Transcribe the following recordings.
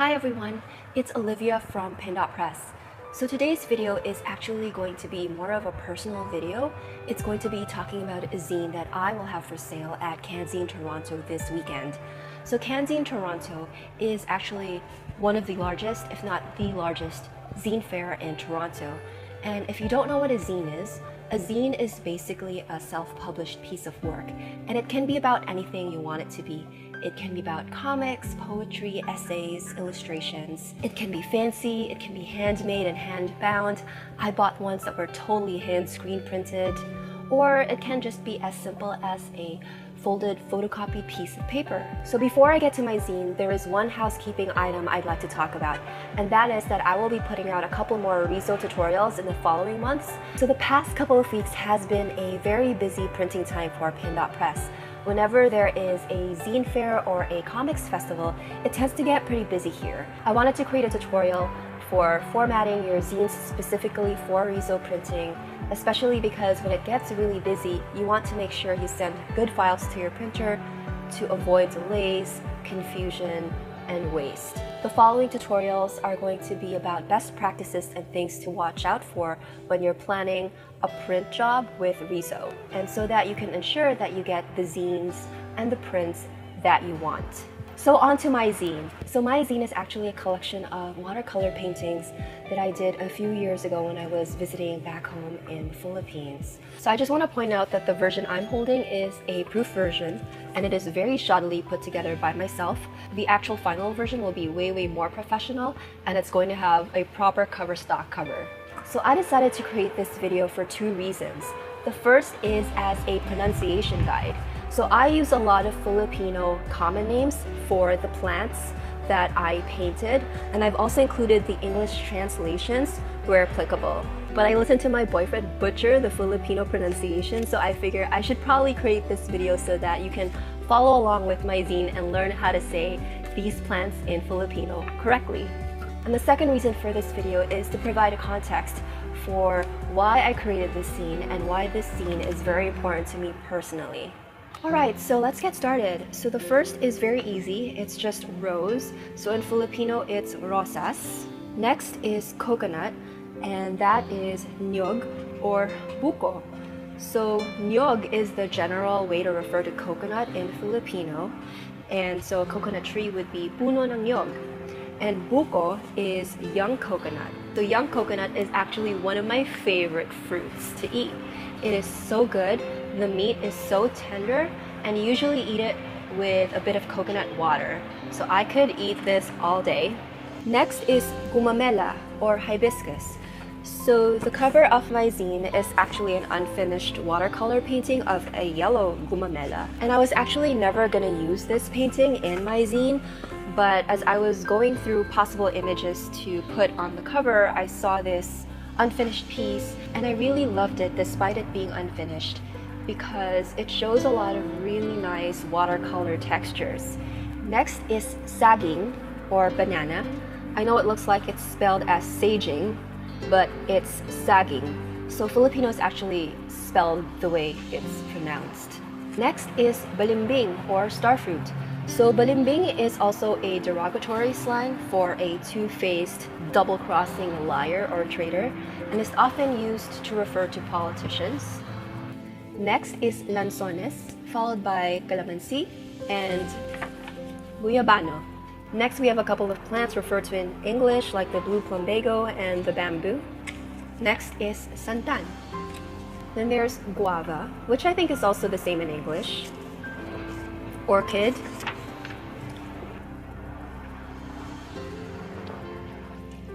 Hi everyone, it's Olivia from Pindot Press. So today's video is actually going to be more of a personal video. It's going to be talking about a zine that I will have for sale at CanZine Toronto this weekend. So CanZine Toronto is actually one of the largest, if not the largest, zine fair in Toronto. And if you don't know what a zine is basically a self-published piece of work, and it can be about anything you want it to be. It can be about comics, poetry, essays, illustrations. It can be fancy, it can be handmade and hand-bound. I bought ones that were totally hand screen printed. Or it can just be as simple as a folded photocopied piece of paper. So before I get to my zine, there is one housekeeping item I'd like to talk about, and that is that I will be putting out a couple more Riso tutorials in the following months. So the past couple of weeks has been a very busy printing time for Pindot Press. Whenever there is a zine fair or a comics festival, it tends to get pretty busy here. I wanted to create a tutorial for formatting your zines specifically for Riso printing, especially because when it gets really busy, you want to make sure you send good files to your printer to avoid delays, confusion, and waste. The following tutorials are going to be about best practices and things to watch out for when you're planning a print job with Riso, and so that you can ensure that you get the zines and the prints that you want. So on to my zine. So my zine is actually a collection of watercolor paintings that I did a few years ago when I was visiting back home in the Philippines. So I just want to point out that the version I'm holding is a proof version, and it is very shoddily put together by myself. The actual final version will be way more professional, and it's going to have a proper cover stock cover. So I decided to create this video for two reasons. The first is as a pronunciation guide. So I use a lot of Filipino common names for the plants that I painted, and I've also included the English translations where applicable. But I listened to my boyfriend butcher the Filipino pronunciation, so I figure I should probably create this video so that you can follow along with my zine and learn how to say these plants in Filipino correctly. And the second reason for this video is to provide a context for why I created this zine and why this zine is very important to me personally. Alright, so let's get started. So the first is very easy. It's just rose. So in Filipino, it's rosas. Next is coconut, and that is nyog or buko. So nyog is the general way to refer to coconut in Filipino. And so a coconut tree would be puno ng nyog. And buko is young coconut. So young coconut is actually one of my favorite fruits to eat. It is so good. The meat is so tender, and you usually eat it with a bit of coconut water. So I could eat this all day. Next is gumamela or hibiscus. So the cover of my zine is actually an unfinished watercolor painting of a yellow gumamela. And I was actually never gonna use this painting in my zine, but as I was going through possible images to put on the cover, I saw this unfinished piece, and I really loved it despite it being unfinished, because it shows a lot of really nice watercolor textures. Next is saging or banana. I know it looks like it's spelled as saging, but it's sagging. So Filipino is actually spelled the way it's pronounced. Next is balimbing or starfruit. So balimbing is also a derogatory slang for a two-faced, double-crossing liar or traitor, and is often used to refer to politicians. Next is lanzones, followed by calamansi and guyabano. Next we have a couple of plants referred to in English like the blue plumbago and the bamboo. Next is santan. Then there's guava, which I think is also the same in English. Orchid.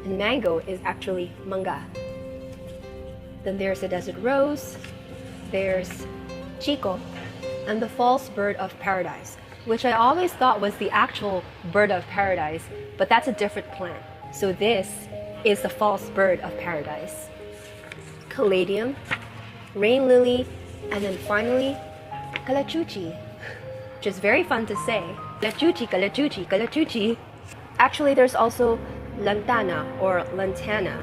And mango is actually manga. Then there's a desert rose, there's chico, and the false bird of paradise, which I always thought was the actual bird of paradise, but that's a different plant. So this is the false bird of paradise. Caladium, rain lily, and then finally, calachuchi, which is very fun to say. Calachuchi, calachuchi, calachuchi. Actually, there's also lantana or lantana.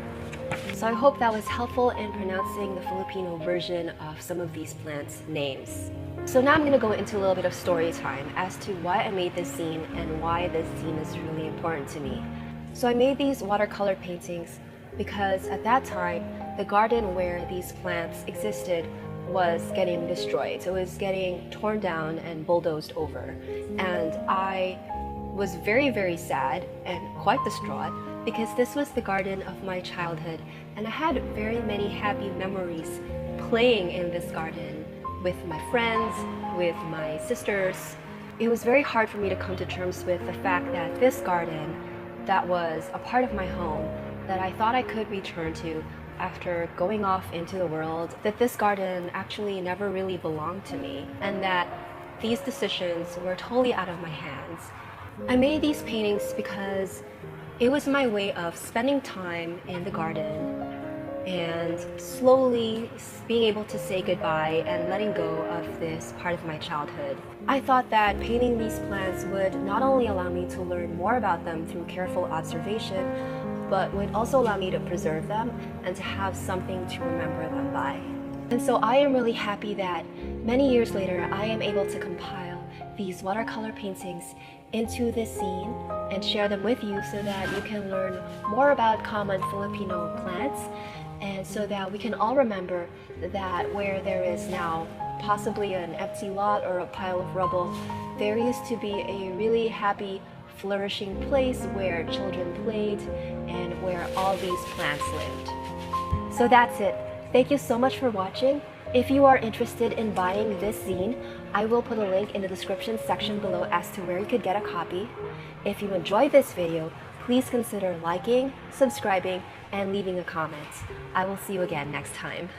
So I hope that was helpful in pronouncing the Filipino version of some of these plants' names. So now I'm going to go into a little bit of story time as to why I made this zine and why this zine is really important to me. So I made these watercolor paintings because at that time, the garden where these plants existed was getting destroyed. So it was getting torn down and bulldozed over. And I was very, very sad and quite distraught because this was the garden of my childhood. And I had very many happy memories playing in this garden with my friends, with my sisters. It was very hard for me to come to terms with the fact that this garden that was a part of my home that I thought I could return to after going off into the world, that this garden actually never really belonged to me and that these decisions were totally out of my hands. I made these paintings because it was my way of spending time in the garden and slowly being able to say goodbye and letting go of this part of my childhood. I thought that painting these plants would not only allow me to learn more about them through careful observation, but would also allow me to preserve them and to have something to remember them by. And so I am really happy that many years later I am able to compile these watercolor paintings into this zine and share them with you so that you can learn more about common Filipino plants, and so that we can all remember that where there is now possibly an empty lot or a pile of rubble, there used to be a really happy, flourishing place where children played and where all these plants lived. So that's it. Thank you so much for watching. If you are interested in buying this zine, I will put a link in the description section below as to where you could get a copy. If you enjoyed this video, please consider liking, subscribing, and leaving a comment. I will see you again next time.